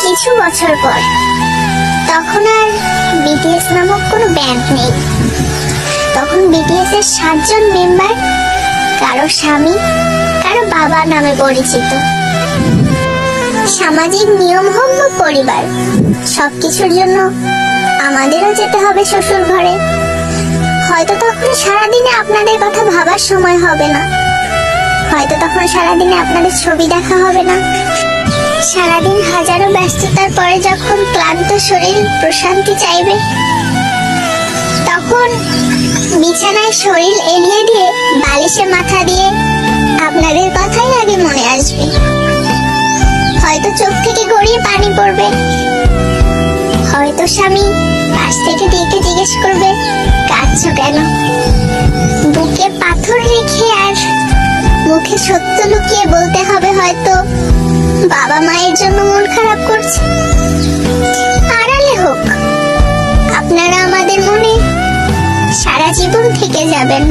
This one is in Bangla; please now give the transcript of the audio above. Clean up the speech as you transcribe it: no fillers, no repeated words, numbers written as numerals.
কিছু বছর পর, তখন আর বিটিএস নামক কোনো ব্যান্ড নেই। তখন বিটিএস এর 7 জন মেম্বার কারো স্বামী, কারো বাবা নামে পরিচিত। সামাজিক নিয়ম হোক বা পরিবার, সবকিছুর জন্য আমাদেরও যেতে হবে শ্বশুর ঘরে। হয়তো তখন সারাদিনে আপনাদের কথা ভাবার সময় হবে না, হয়তো তখন সারাদিনে আপনাদের ছবি দেখা হবে না। সারাদিন হাজারো ব্যস্ততার পরে যখন ক্লান্ত শরীর প্রশান্তি চাইবে, তখন বিছানায় শরীর এলিয়ে দিয়ে বালিশে মাথা দিয়ে আপনাদের কথাই আগে মনে আসবে। হয়তো চোখ থেকে গড়িয়ে পানি পড়বে, হয়তো স্বামী পাশ থেকে ডেকে জিজ্ঞেস করবে কাঁদছো কেন। বুকে পাথর রেখে আর মুখে সত্য লুকিয়ে বলতে হবে হয়তো বাবা মায়ের জন্য মন খারাপ করছে। আড়ালে হোক, আপনারা আমাদের মনে সারা জীবন থেকে যাবেন।